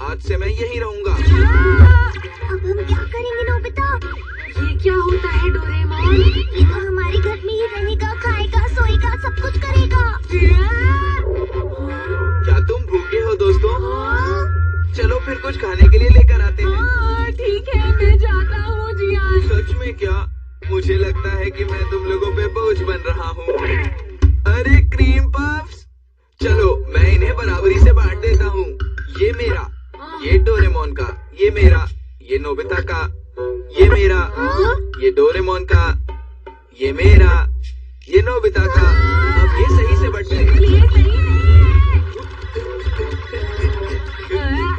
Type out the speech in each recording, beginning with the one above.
आज से मैं यहीं रहूंगा। अब हम क्या करेंगे नोबिता? ये क्या होता है डोरेमोन? ये तो हमारे घर में ही रहेगा, खाएगा, सोएगा, सब कुछ करेगा। क्या तुम भूखे हो दोस्तों? चलो फिर कुछ खाने के लिए लेकर आते हैं। ठीक है, मैं जाता हूँ जियान। सच में क्या? मुझे लगता है कि मैं तुम लोगों पे बोझ बन रहा हूँ। अरे क्रीम पफ्स, चलो मैं इन्हें बराबरी से बांट देता हूँ। ये मेरा, ये डोरेमोन का, ये मेरा, ये नोबिता का, ये मेरा, ये डोरेमोन का, ये मेरा, ये नोबिता का। अब ये सही से बट गए।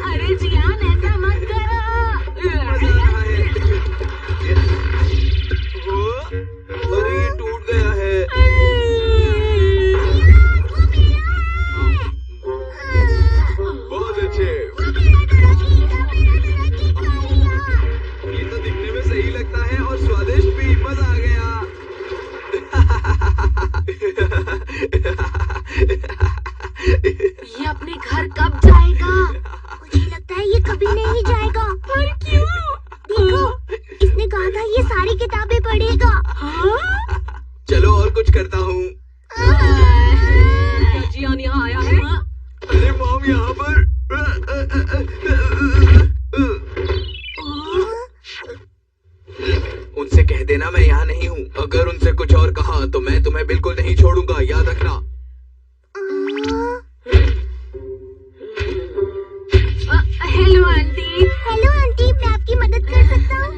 अरे जियान, ऐसा मत करो। मजा आ रहा है। अरे ये टूट गया है। बहुत अच्छे। ये तो दिखने में सही लगता है और स्वादिष्ट भी। मजा आ गया। ये अपने घर कब जाएगा? मुझे लगता है ये कभी नहीं जाएगा। पर क्यों? देखो, इसने कहा था ये सारी किताबें पढ़ेगा। चलो और कुछ करता हूँ। क्या जियान यहाँ आया है? अरे मॉम यहाँ पर। उनसे कह देना मैं यहाँ नहीं हूँ। अगर उनसे कुछ और कहा तो मैं तुम्हें बिल्कुल नहीं छोड़ूंगा, याद रखना। Hello aunty. हेलो आंटी, मैं आपकी मदद कर सकता हूँ?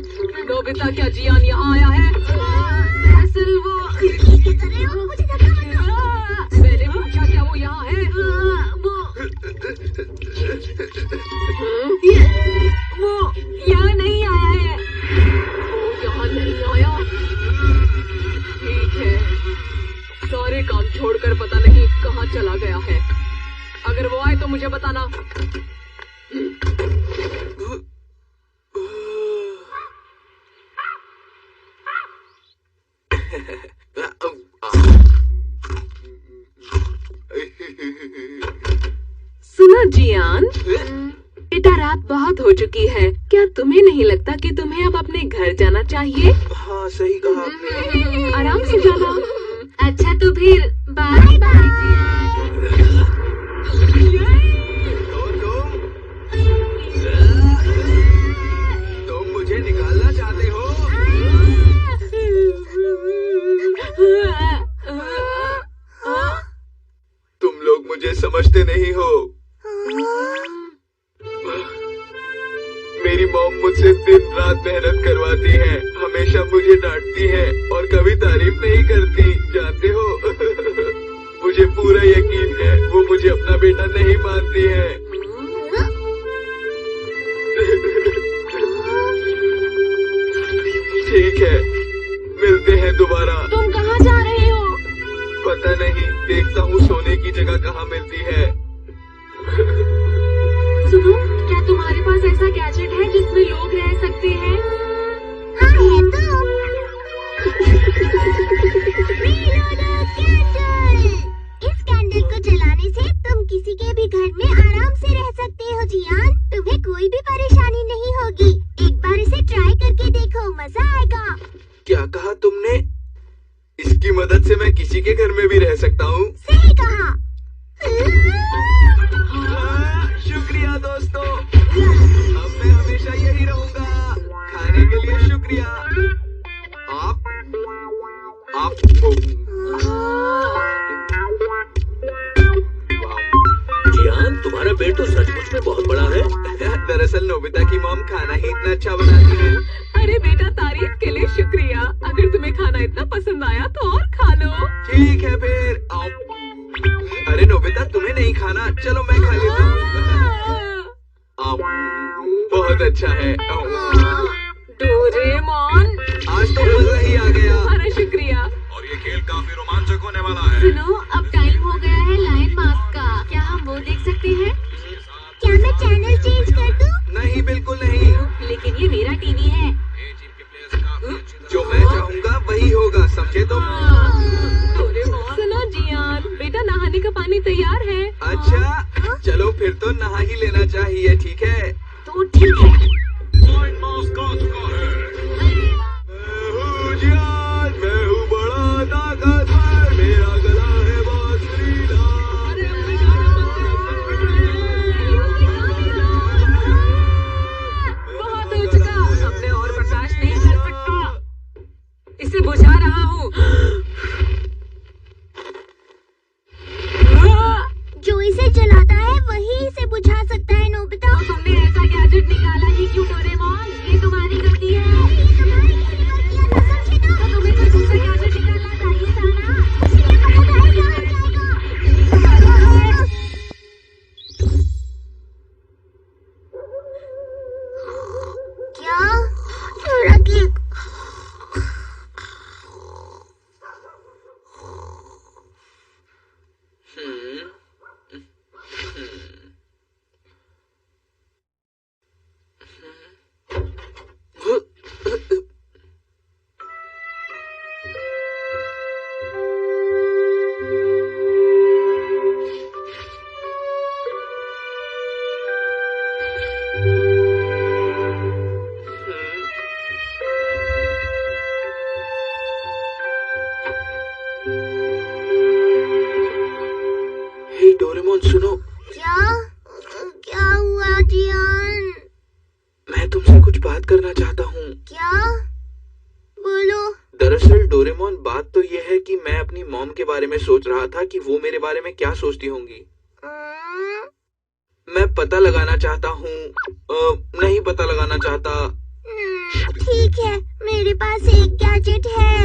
नोबिता, क्या जियान यहाँ आया है? दरअसल वो क्या कर रहे हो? मुझे धक्का मत दो। मैंने पूछा क्या वो यहाँ है? वो यहाँ नहीं आया है। वो यहाँ नहीं आया। ठीक है, सारे काम छोड़कर पता नहीं कहाँ चला गया है। अगर वो आए तो मुझे बताना। सुनो जियान, बेटा रात बहुत हो चुकी है। क्या तुम्हें नहीं लगता कि तुम्हें अब अपने घर जाना चाहिए? हाँ सही कहा आपने। आराम से जाना। अच्छा तो फिर बाय बाय। तुम मुझे निकालना चाहते हो? तुम लोग मुझे समझते नहीं हो। मेरी मॉम मुझसे दिन रात मेहनत करवाती है, हमेशा मुझे डांटती है और कभी तारीफ नहीं करती, जानते हो। मुझे पूरा यकीन है वो मुझे अपना बेटा नहीं मानती है। ठीक है, मिलते हैं दोबारा। तुम कहाँ जा रहे हो? पता नहीं, देखता हूँ सोने की जगह कहाँ मिलती है। सुनो, क्या तुम्हारे पास ऐसा गैजेट है जिसमें लोग रह सकते हैं? हाँ है तो। Reloader candle. इस कैंडल को जलाने से तुम किसी के भी घर में आराम से रह सकते हो जियान। तुम्हें कोई भी परेशानी नहीं होगी। एक बार इसे ट्राई करके देखो, मजा आएगा। क्या कहा तुमने? इसकी मदद से मैं किसी के घर में भी रह सकता हूँ? सही कहा। शुक्रिया दोस्तों, अब मैं हमेशा यही रहूंगा। खाने के लिए शुक्रिया। आप जियान, तुम्हारा पेट तो सचमुच में बहुत बड़ा है। दरअसल नोबिता की मॉम खाना ही इतना अच्छा बनाती है। अरे बेटा, तारीफ के लिए शुक्रिया। अगर तुम्हें खाना इतना पसंद आया तो और खा लो। ठीक है फिर आओ। अरे नोबिता, तुम्हें नहीं खाना? चलो मैं खा लेता हूँ। आओ, बहुत अच्छा है। डोरेमोन, आज तो मजा ही आ गया। अरे शुक्रिया। और ये खेल काफी रोमांचक होने वाला है। सुनो, अब टाइम हो गया है लाइन मार्क का। क्या हम वो देख सकते हैं? क्या मैं चैनल चेंज कर दूं? नहीं, बिल्कुल नहीं। लेकिन ये मेरा टीवी है। जो मैं चाहूँगा वही होगा, समझे तुम? डोरेमोन, सुनो जियान, बेटा नहाने का पानी तैयार है। अच्छा, चलो फिर तो नहा ही लेना चाहिए, ठीक है? तो ठीक है। माइक माउस कहाँ चुका है? मैं हूँ जियान, मैं हूँ बड़ा ताकतवर, मेरा गला है बांसुरीला। बहुत हो चुका, अब मैं और बर्दाश्त नहीं कर सकता। इसे बुझा रहा हूँ। जो इसे जलाता है वही इसे बुझा सकता है नोबिता। तो तुमने ऐसा गैजेट निकाला ही क्यों डोरेमोन? ये तुम्हारी गलती है। तो तुम्हें कोई दूसरा गैजेट निकालना चाहिए था ना। क्या? थोड़ा केक। हे डोरेमोन सुनो, क्या हुआ जियान? मैं तुमसे कुछ बात करना चाहता हूँ। क्या? बोलो। दरअसल डोरेमोन, बात तो ये है कि मैं अपनी मॉम के बारे में सोच रहा था कि वो मेरे बारे में क्या सोचती होंगी। मैं पता लगाना चाहता हूँ। नहीं पता लगाना चाहता। ठीक है, मेरे पास एक गैजेट है।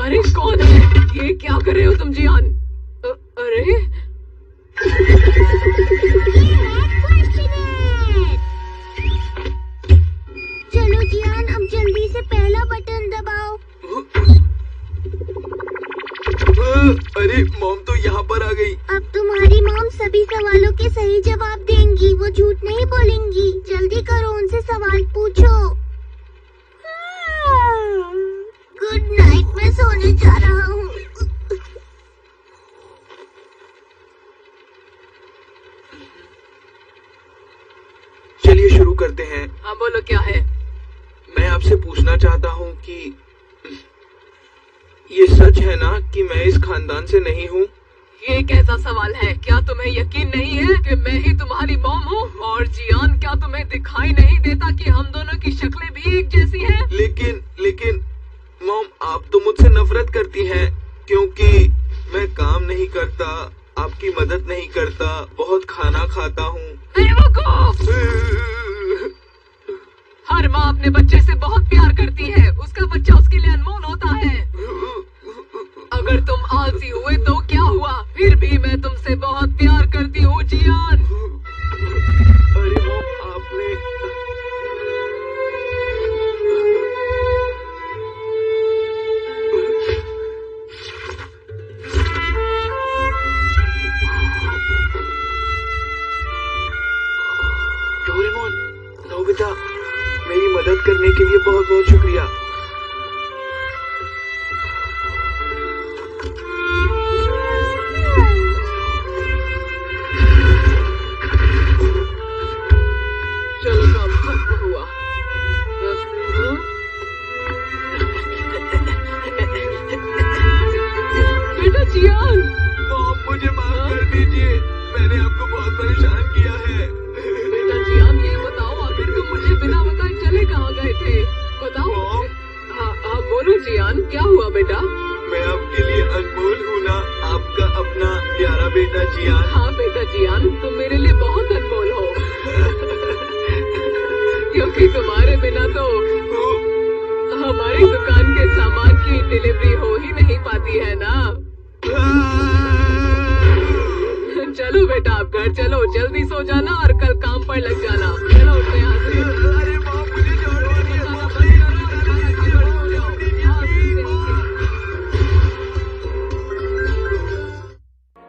अरे कौन है? ये क्या कर रहे हो तुम जियान? अरे चलो जियान, अब जल्दी से पहला बटन दबाओ। अरे मॉम तो यहाँ पर आ गई। अब तुम्हारी मॉम सभी सवालों के सही जवाब देंगी, वो झूठ नहीं बोलेंगी। जल्दी करो, उनसे सवाल पूछो। गुड नाइट, मैं सोने जा रहा हूँ। चलिए शुरू करते हैं। हाँ बोलो, क्या है? मैं आपसे पूछना चाहता हूँ कि ये सच है ना कि मैं इस खानदान से नहीं हूँ? ये कैसा सवाल है? क्या तुम्हें यकीन नहीं है कि मैं ही तुम्हारी मॉम हूँ? और जियान, क्या तुम्हें दिखाई नहीं देता कि हम दोनों की शक्लें भी एक जैसी हैं? लेकिन मॉम, आप तो मुझसे नफरत करती हैं क्योंकि मैं काम नहीं करता, आपकी मदद नहीं करता, बहुत खाना खाता हूँ। बेवकूफ! हर माँ अपने बच्चे से बहुत प्यार करती है, उसका बच्चा उसके लिए अनमोल होता है। अगर तुम आलसी हुए तो क्या हुआ, फिर भी मैं तुमसे बहुत प्यार करती हूँ जियान। अरे मॉम, आपने डोरेमोन, नोबिता, मेरी मदद करने के लिए बहुत बहुत शुक्रिया। चलो काम खत्म हुआ। बेटा जियान, मॉम, मुझे माफ कर दीजिए, मैंने आपको बहुत परेशान किया है। बेटा जियान, ये बताओ आखिर तुम मुझे बिना बताए चले कहाँ गए थे? बताओ। मॉम, हाँ बोलो जियान, क्या हुआ बेटा? मैं आपके लिए अनमोल हूँ ना, आपका अपना प्यारा बेटा जियान। हाँ बेटा जियान, तुम मेरे लिए बहुत अनमोल हो। क्योंकि तुम्हारे बिना तो हमारी दुकान के सामान की डिलीवरी हो ही नहीं पाती है ना। चलो बेटा, आप घर चलो, जल्दी सो जाना और कल काम पर लग जाना। चलो उठो यहाँ से।